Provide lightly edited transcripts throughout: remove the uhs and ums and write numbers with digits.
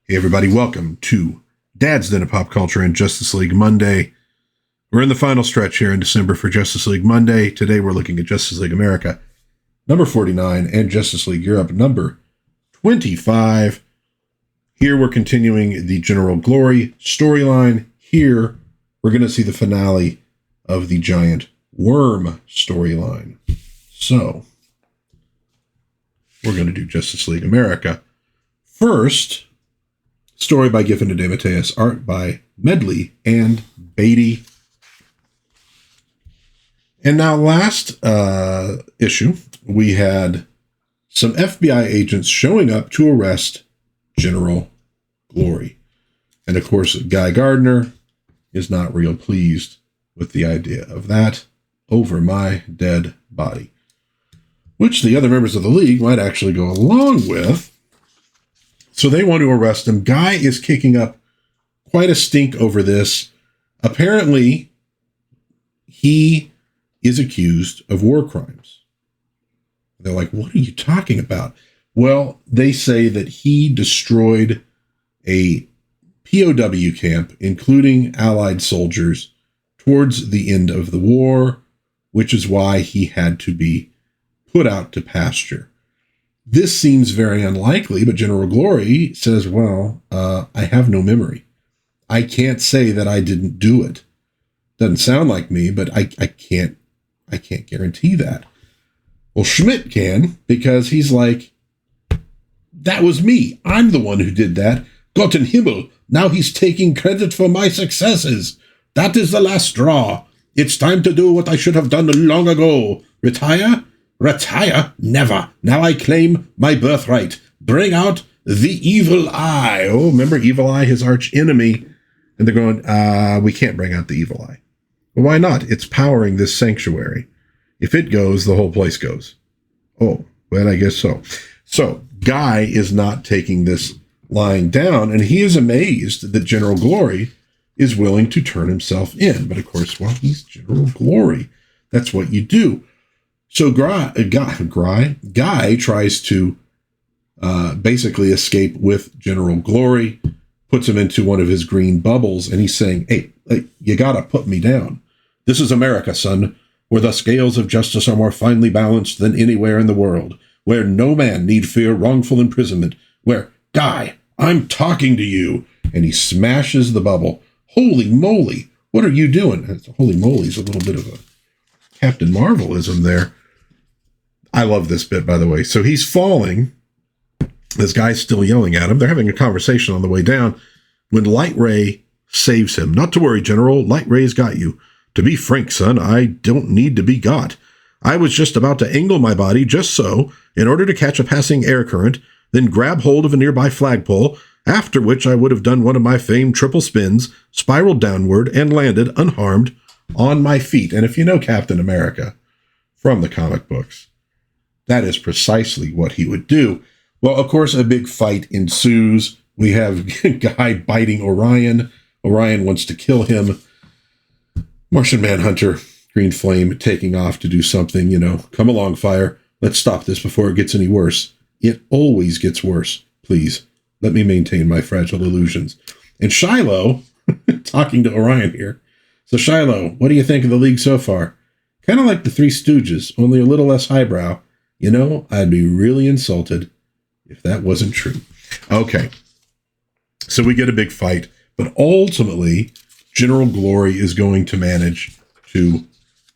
Hey everybody, welcome to DadsDen of Pop Culture and Justice League Monday. We're in the final stretch here in December for Justice League Monday. Today we're looking at Justice League America, number 49, and Justice League Europe, number 25. Here we're continuing the General Glory storyline. Here we're going to see the finale of the Giant Worm storyline. So, we're going to do Justice League America. First, story by Giffen and DeMatteis, art by Medley and Beatty. And now last issue, we had some FBI agents showing up to arrest General Glory. And of course, Guy Gardner is not real pleased with the idea of that. Over my dead body. Which the other members of the League might actually go along with. So they want to arrest him. Guy is kicking up quite a stink over this. Apparently, he is accused of war crimes. They're like, what are you talking about? Well, they say that he destroyed a POW camp, including Allied soldiers, towards the end of the war, which is why he had to be put out to pasture. This seems very unlikely, but General Glory says, well, I have no memory. I can't say that I didn't do it. Doesn't sound like me, but I can't guarantee that. Well, Schmidt can, because he's like, that was me. I'm the one who did that. Gott in Himmel. Now he's taking credit for my successes. That is the last straw. It's time to do what I should have done long ago. Retire? Retire? Never. Now I claim my birthright. Bring out the Evil Eye. Oh, remember Evil Eye, his arch enemy? And they're going, we can't bring out the Evil Eye. Well, why not? It's powering this sanctuary. If it goes, the whole place goes. Oh, well, I guess so. So, Guy is not taking this lying down, and he is amazed that General Glory is willing to turn himself in. But of course, well, he's General Glory. That's what you do. So Guy tries to basically escape with General Glory, puts him into one of his green bubbles, and he's saying, hey, you gotta put me down. This is America, son, where the scales of justice are more finely balanced than anywhere in the world, where no man need fear wrongful imprisonment, where, Guy, I'm talking to you. And he smashes the bubble. Holy moly, what are you doing? Holy moly is a little bit of a Captain Marvelism there. I love this bit, by the way. So he's falling. This guy's still yelling at him. They're having a conversation on the way down when Light Ray saves him. Not to worry, General. Light Ray's got you. To be frank, son, I don't need to be got. I was just about to angle my body just so, in order to catch a passing air current, then grab hold of a nearby flagpole, after which I would have done one of my famed triple spins, spiraled downward, and landed unharmed on my feet. And if you know Captain America from the comic books, that is precisely what he would do. Well, of course, a big fight ensues. We have Guy biting Orion. Orion wants to kill him. Martian Manhunter, Green Flame, taking off to do something, come along, Fire. Let's stop this before it gets any worse. It always gets worse. Please, let me maintain my fragile illusions. And Shiloh, talking to Orion here. So Shiloh, what do you think of the League so far? Kind of like the Three Stooges, only a little less highbrow. I'd be really insulted if that wasn't true. Okay. So we get a big fight, but ultimately, General Glory is going to manage to,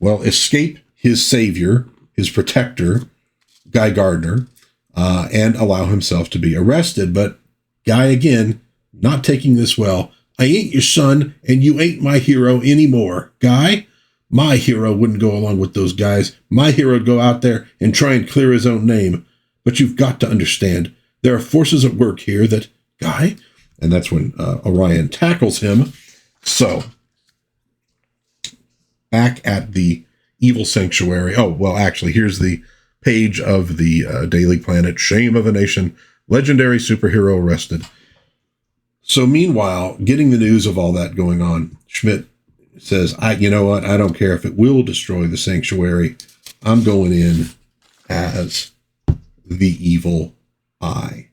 escape his savior, his protector, Guy Gardner, and allow himself to be arrested. But Guy, again, not taking this well. I ain't your son, and you ain't my hero anymore. Guy, my hero wouldn't go along with those guys. My hero would go out there and try and clear his own name. But you've got to understand, there are forces at work here that, Guy, and that's when Orion tackles him. So, back at the evil sanctuary. Oh, well, actually, here's the page of the Daily Planet. Shame of a nation. Legendary superhero arrested. So, meanwhile, getting the news of all that going on, Schmidt says, you know what? I don't care if it will destroy the sanctuary. I'm going in as the Evil Eye.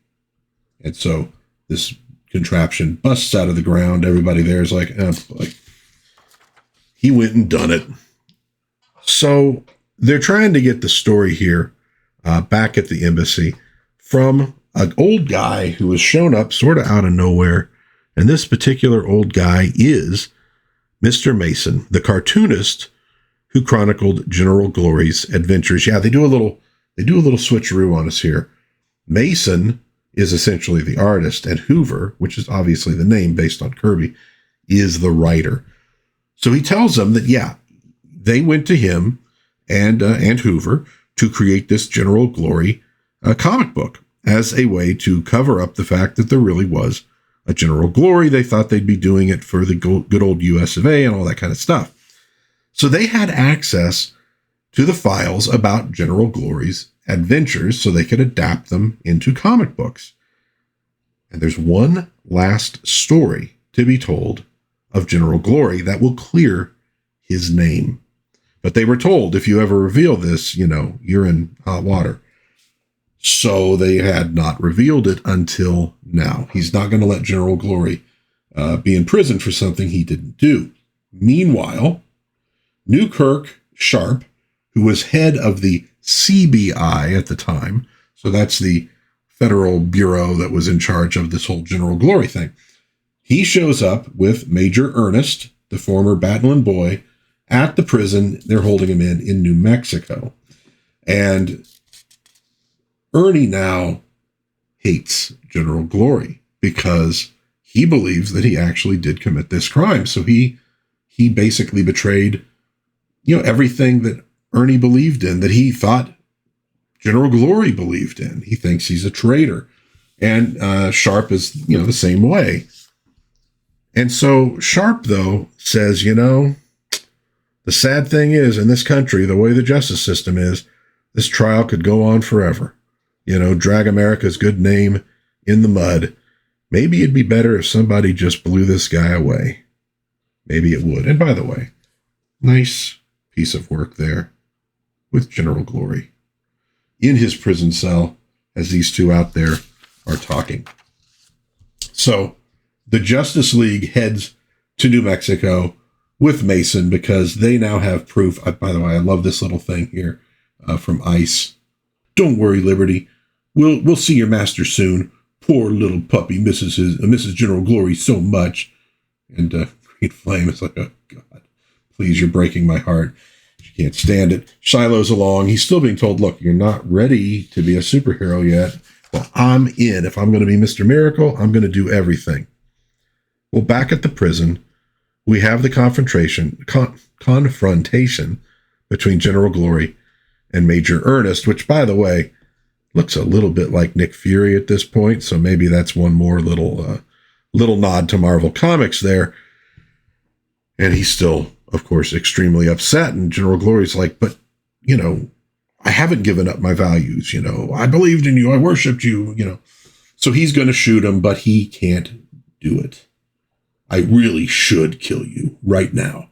And so this contraption busts out of the ground. Everybody there is like he went and done it. So they're trying to get the story here back at the embassy from an old guy who has shown up sort of out of nowhere. And this particular old guy is Mr. Mason, the cartoonist who chronicled General Glory's adventures. Yeah, they do a little switcheroo on us here. Mason is essentially the artist, and Hoover, which is obviously the name based on Kirby, is the writer. So he tells them that, yeah, they went to him and Hoover to create this General Glory comic book as a way to cover up the fact that there really was a General Glory. They thought they'd be doing it for the good old US of A and all that kind of stuff. So they had access to the files about General Glory's adventures so they could adapt them into comic books. And there's one last story to be told of General Glory that will clear his name. But they were told, if you ever reveal this, you're in hot water. So they had not revealed it until now. He's not going to let General Glory be in prison for something he didn't do. Meanwhile, Newkirk Sharp, who was head of the CBI at the time, so that's the federal bureau that was in charge of this whole General Glory thing, he shows up with Major Ernest, the former Battling boy, at the prison. They're holding him in New Mexico. And Ernie now hates General Glory because he believes that he actually did commit this crime. So he basically betrayed, everything that Ernie believed in, that he thought General Glory believed in. He thinks he's a traitor. And Sharp is, the same way. And so Sharp, though, says, the sad thing is, in this country, the way the justice system is, this trial could go on forever. Drag America's good name in the mud. Maybe it'd be better if somebody just blew this guy away. Maybe it would. And by the way, nice piece of work there with General Glory in his prison cell as these two out there are talking. So the Justice League heads to New Mexico with Mason because they now have proof. By the way, I love this little thing here from Ice. Don't worry, Liberty. We'll see your master soon. Poor little puppy misses General Glory so much. And Green Flame is like, oh, God, please, you're breaking my heart. She can't stand it. Shiloh's along. He's still being told, look, you're not ready to be a superhero yet. Well, I'm in. If I'm going to be Mr. Miracle, I'm going to do everything. Well, back at the prison, we have the confrontation between General Glory and Major Ernest, which, by the way, looks a little bit like Nick Fury at this point. So maybe that's one more little nod to Marvel Comics there. And he's still, of course, extremely upset. And General Glory's like, but, I haven't given up my values. I believed in you. I worshiped you, So he's going to shoot him, but he can't do it. I really should kill you right now.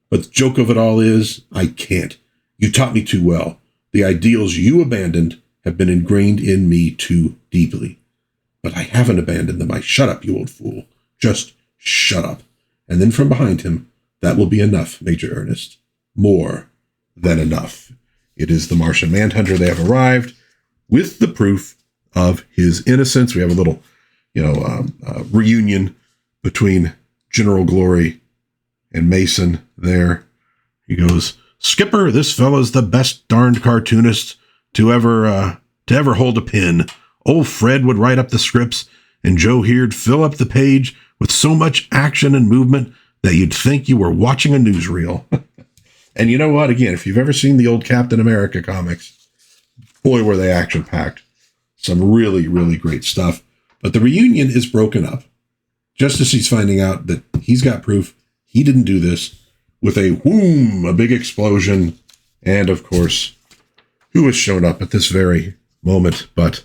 But the joke of it all is, I can't. You taught me too well. The ideals you abandoned have been ingrained in me too deeply. But I haven't abandoned them. Shut up, you old fool. Just shut up. And then from behind him, that will be enough, Major Ernest. More than enough. It is the Martian Manhunter. They have arrived with the proof of his innocence. We have a little, reunion between General Glory and Mason there. He goes, Skipper, this fella's the best darned cartoonist to ever hold a pen. Old Fred would write up the scripts, and Joe here'd fill up the page with so much action and movement that you'd think you were watching a newsreel. And you know what? Again, if you've ever seen the old Captain America comics, boy, were they action-packed. Some really, really great stuff. But the reunion is broken up, just as he's finding out that he's got proof he didn't do this, with a whoom, a big explosion, and, of course, who has shown up at this very moment but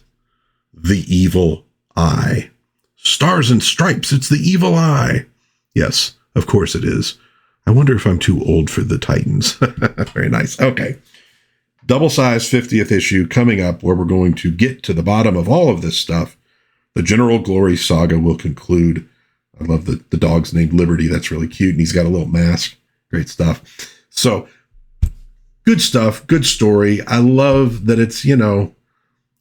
the Evil Eye. Stars and Stripes, it's the Evil Eye. Yes, of course it is. I wonder if I'm too old for the Titans. Very nice. Okay. Double-sized 50th issue coming up where we're going to get to the bottom of all of this stuff. the General Glory saga will conclude. I love the dog's named Liberty. That's really cute. And he's got a little mask. Great stuff. So good stuff. Good story. I love that it's, it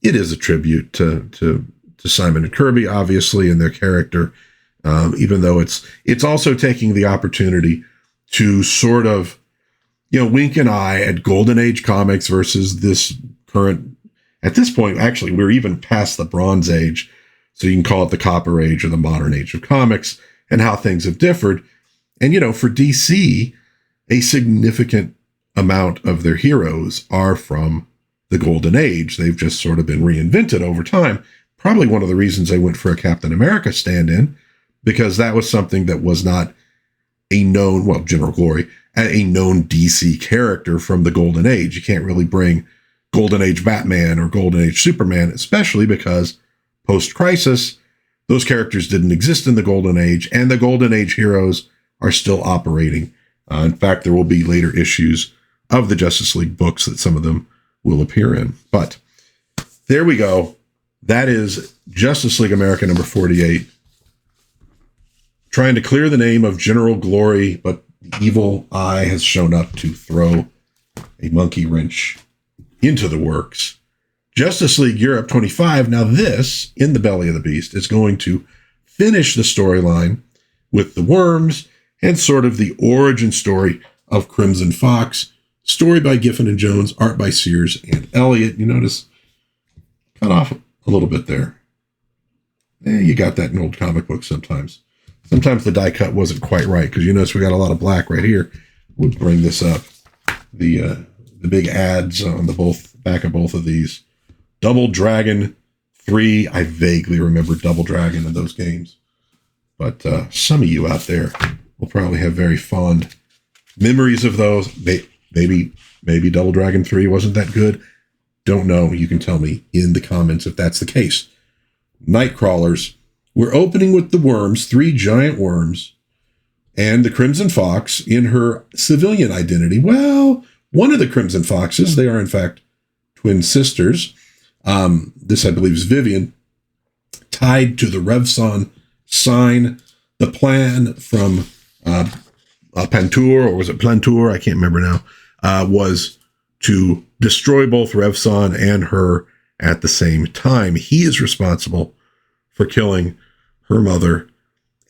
is a tribute to Simon and Kirby, obviously, and their character. Even though it's also taking the opportunity to sort of, wink an eye at Golden Age comics versus this current. At this point, actually, we're even past the Bronze Age. So you can call it the Copper Age or the Modern Age of comics, and how things have differed. And, for DC, a significant amount of their heroes are from the Golden Age. They've just sort of been reinvented over time. Probably one of the reasons they went for a Captain America stand-in, because that was something that was not a known, General Glory, a known DC character from the Golden Age. You can't really bring Golden Age Batman or Golden Age Superman, especially because post-Crisis, those characters didn't exist in the Golden Age, and the Golden Age heroes are still operating. In fact, there will be later issues of the Justice League books that some of them will appear in. But there we go. That is Justice League America number 48. Trying to clear the name of General Glory, but the evil eye has shown up to throw a monkey wrench into the works. Justice League Europe 25. Now this, In the Belly of the Beast, is going to finish the storyline with the Worms and sort of the origin story of Crimson Fox. Story by Giffen and Jones, art by Sears and Elliott. You notice, cut off a little bit there. You got that in old comic books sometimes. Sometimes the die cut wasn't quite right, because you notice we got a lot of black right here. Would bring this up. The big ads on the back of both of these. Double Dragon 3. I vaguely remember Double Dragon in those games. But some of you out there will probably have very fond memories of those. Maybe Double Dragon 3 wasn't that good. Don't know. You can tell me in the comments if that's the case. Nightcrawlers. We're opening with the Worms, 3 giant worms, and the Crimson Fox in her civilian identity. Well, one of the Crimson Foxes, they are in fact twin sisters. This, I believe, is Vivian, tied to the Revson sign. The plan from Pantour, or was it Plantour? I can't remember now, was to destroy both Revson and her at the same time. He is responsible for killing her mother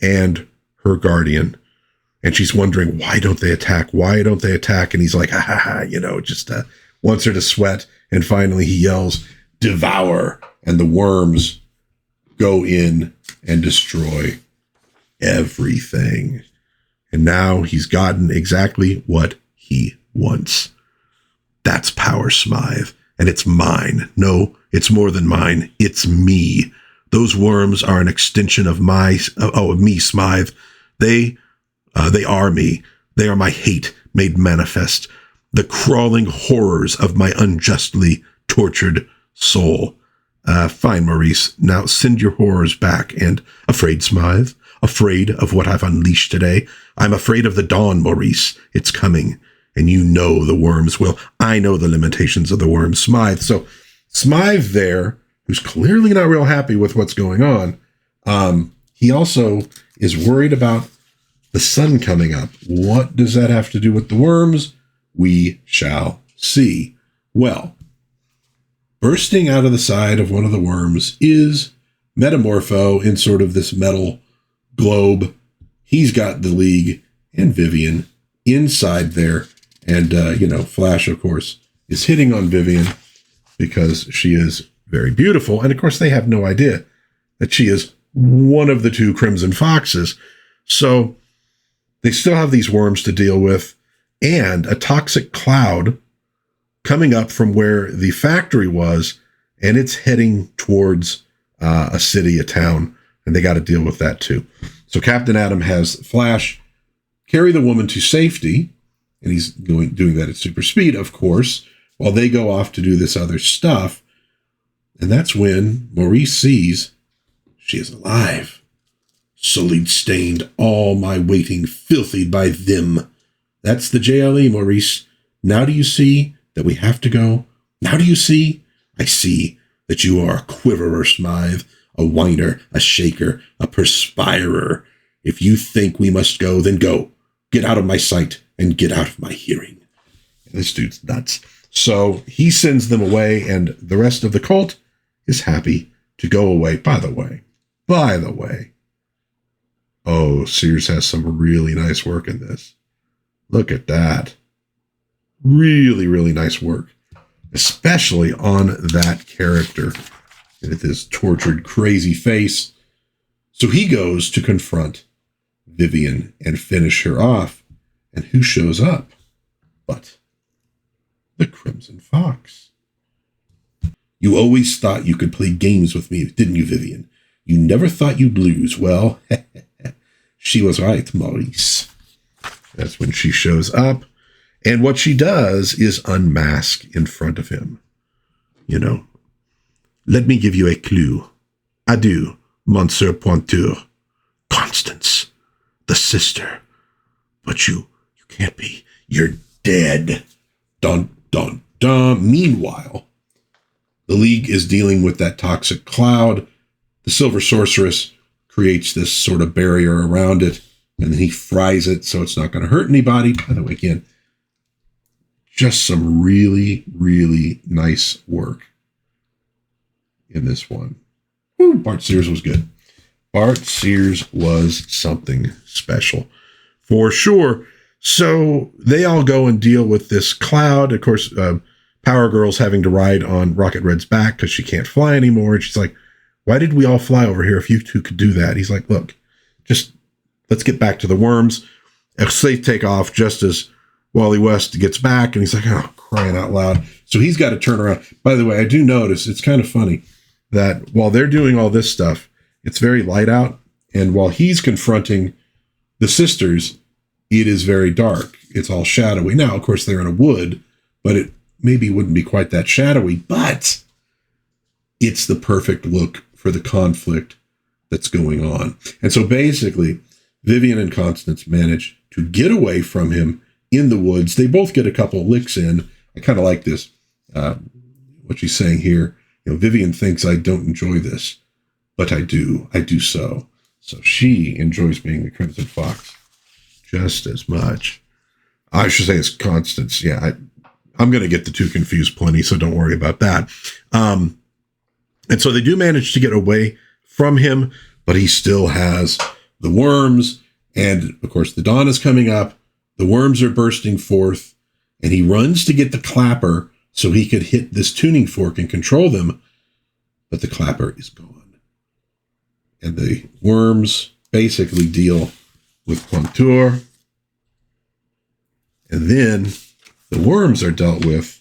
and her guardian. And she's wondering, why don't they attack? Why don't they attack? And he's like, just wants her to sweat. And finally he yells, devour. And the worms go in and destroy everything. And now he's gotten exactly what he wants. That's power, Smythe. And it's mine. No, it's more than mine. It's me. Those worms are an extension of me, Smythe. They are me. They are my hate made manifest. The crawling horrors of my unjustly tortured soul. Fine, Maurice. Now send your horrors back. And afraid, Smythe? Afraid of what I've unleashed today? I'm afraid of the dawn, Maurice. It's coming. And you know the worms will. I know the limitations of the worms, Smythe. So Smythe there, who's clearly not real happy with what's going on, he also is worried about the sun coming up. What does that have to do with the worms? We shall see. Well, bursting out of the side of one of the worms is Metamorpho in sort of this metal globe. He's got the League and Vivian inside there. And, Flash, of course, is hitting on Vivian because she is very beautiful. And, of course, they have no idea that she is one of the 2 Crimson Foxes. So they still have these worms to deal with and a toxic cloud coming up from where the factory was, and it's heading towards a city, a town, and they got to deal with that too. So Captain Atom has Flash carry the woman to safety, and he's doing that at super speed, of course, while they go off to do this other stuff. And that's when Maurice sees she is alive. Sullied, stained, all my waiting filthied by them. That's the JLE, Maurice. Now do you see that we have to go? Now do you see? I see that you are a quiverer, Smythe, a whiner, a shaker, a perspirer. If you think we must go, then go. Get out of my sight and get out of my hearing. And this dude's nuts. So he sends them away, and the rest of the cult is happy to go away. By the way, oh, Sears has some really nice work in this. Look at that. Really, really nice work, especially on that character with his tortured, crazy face. So he goes to confront Vivian and finish her off. And who shows up but the Crimson Fox? You always thought you could play games with me, didn't you, Vivian? You never thought you'd lose. Well, she was right, Maurice. That's when she shows up. And what she does is unmask in front of him. You know, let me give you a clue. Adieu, Monsieur Pointure. Constance, the sister. But you can't be. You're dead. Dun, dun, dun. Meanwhile, the League is dealing with that toxic cloud. The Silver Sorceress creates this sort of barrier around it, and then he fries it so it's not going to hurt anybody. By the way, again, just some really, really nice work in this one. Woo, Bart Sears was good. Bart Sears was something special, for sure. So they all go and deal with this cloud. Of course, Power Girl's having to ride on Rocket Red's back because she can't fly anymore. And she's like, why did we all fly over here if you two could do that? He's like, look, just let's get back to the worms. They take off just as Wally West gets back, and he's like, oh, crying out loud. So he's got to turn around. By the way, I do notice it's kind of funny that while they're doing all this stuff, it's very light out. And while he's confronting the sisters, it is very dark. It's all shadowy. Now, of course, they're in a wood, but it maybe wouldn't be quite that shadowy, but it's the perfect look for the conflict that's going on. And so basically, Vivian and Constance manage to get away from him in the woods. They both get a couple licks in. I kind of like this, what she's saying here. You know, Vivian thinks I don't enjoy this, but I do. I do so. So she enjoys being the Crimson Fox just as much. I should say it's Constance. Yeah, I'm going to get the two confused plenty, so don't worry about that. And so they do manage to get away from him, but he still has the worms. And, of course, the dawn is coming up. The worms are bursting forth, and he runs to get the clapper so he could hit this tuning fork and control them. But the clapper is gone. And the worms basically deal with Pointure. And then the worms are dealt with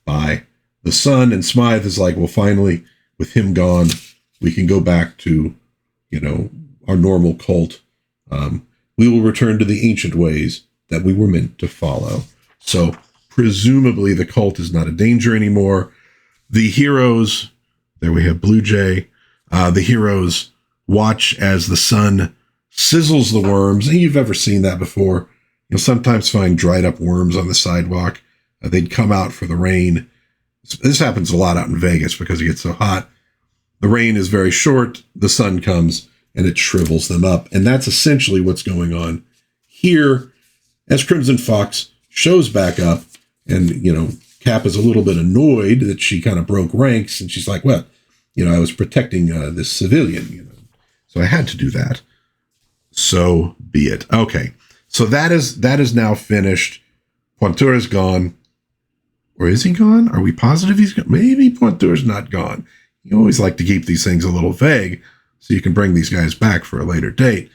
by the sun. And Smythe is like, well, finally, with him gone, we can go back to, you know, our normal cult. We will return to the ancient ways that we were meant to follow. So presumably the cult is not a danger anymore. The heroes, there we have Blue Jay. The heroes watch as the sun sizzles the worms. And you've ever seen that before. You'll sometimes find dried up worms on the sidewalk. They'd come out for the rain. This happens a lot out in Vegas because it gets so hot. The rain is very short. The sun comes and it shrivels them up. And that's essentially what's going on here as Crimson Fox shows back up. And, you know, Cap is a little bit annoyed that she kind of broke ranks. And she's like, well, you know, I was protecting this civilian, you know, so I had to do that. So be it. Okay. So that is now finished. Pointure is gone. Or is he gone? Are we positive he's gone? Maybe Pointure's not gone. You always like to keep these things a little vague so you can bring these guys back for a later date.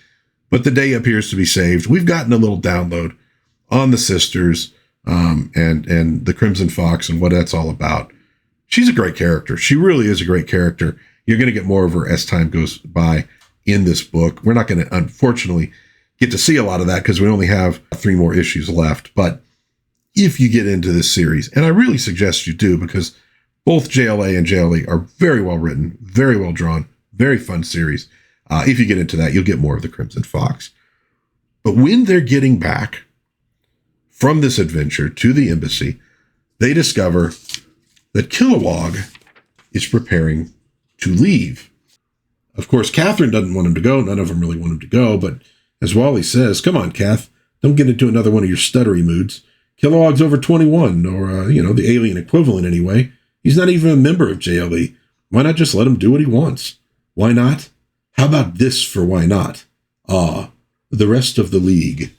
But the day appears to be saved. We've gotten a little download on the sisters and the Crimson Fox and what that's all about. She's a great character. She really is a great character. You're going to get more of her as time goes by in this book. We're not going to, unfortunately, get to see a lot of that because we only have 3 more issues left. But if you get into this series, and I really suggest you do, because both JLA and JLE are very well written, very well drawn, very fun series. If you get into that, you'll get more of the Crimson Fox. But when they're getting back from this adventure to the embassy, they discover that Kilowog is preparing to leave. Of course, Catherine doesn't want him to go. None of them really want him to go. But as Wally says, come on, Kath, don't get into another one of your stuttery moods. Kilowog's over 21, or, the alien equivalent anyway. He's not even a member of JLE. Why not just let him do what he wants? Why not? How about this for why not? The rest of the league.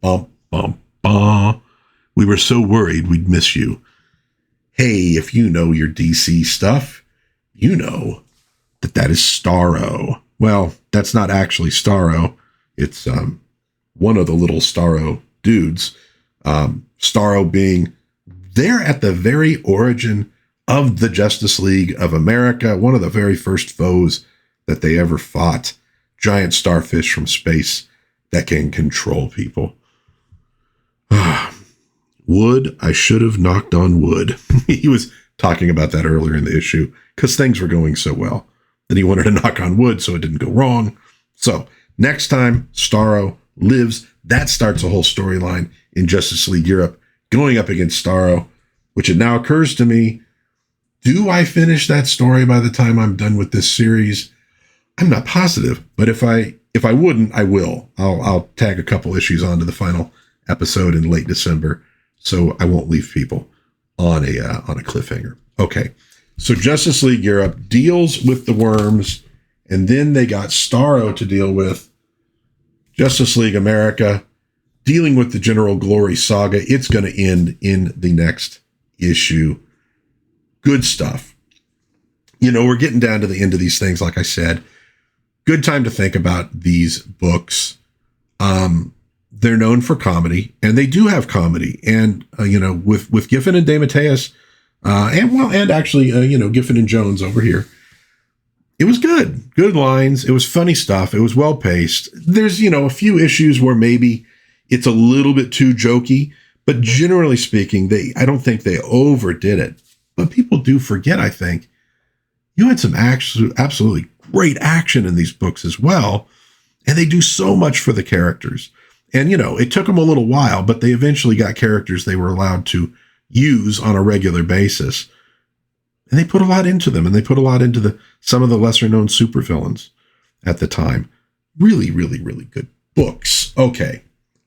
Bum, bum, bum. We were so worried we'd miss you. Hey, if you know your DC stuff, you know that is Starro. Well, that's not actually Starro. It's one of the little Starro dudes. Starro being there at the very origin of the Justice League of America, one of the very first foes that they ever fought. Giant starfish from space that can control people. Wood, I should have knocked on wood. He was talking about that earlier in the issue because things were going so well that he wanted to knock on wood so it didn't go wrong. So next time Starro lives, that starts a whole storyline in Justice League Europe going up against Starro, which it now occurs to me, do I finish that story by the time I'm done with this series? I'm not positive, but if I wouldn't, I will. I'll tag a couple issues onto the final episode in late December, so I won't leave people on a cliffhanger. Okay, so Justice League Europe deals with the worms, and then they got Starro to deal with. Justice League America dealing with the General Glory saga. It's going to end in the next issue. Good stuff. We're getting down to the end of these things, like I said. Good time to think about these books. They're known for comedy, and they do have comedy. And, with Giffen and DeMatteis, and actually, Giffen and Jones over here, it was good. Good lines. It was funny stuff. It was well paced. There's, a few issues where maybe it's a little bit too jokey, but generally speaking, I don't think they overdid it. But people do forget, I think, you had some absolutely great action in these books as well. And they do so much for the characters. And, it took them a little while, but they eventually got characters they were allowed to use on a regular basis. And they put a lot into them, and they put a lot into some of the lesser known supervillains at the time. Really, really, really good books. Okay.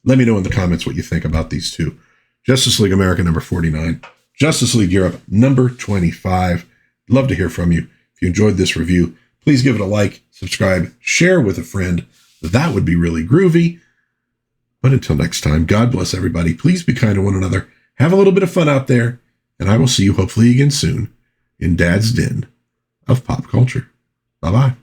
Let me know in the comments what you think about these two. Justice League America number 49. Justice League Europe, number 25. Love to hear from you. If you enjoyed this review, please give it a like, subscribe, share with a friend. That would be really groovy. But until next time, God bless everybody. Please be kind to one another. Have a little bit of fun out there. And I will see you hopefully again soon in Dad's Den of Pop Culture. Bye-bye.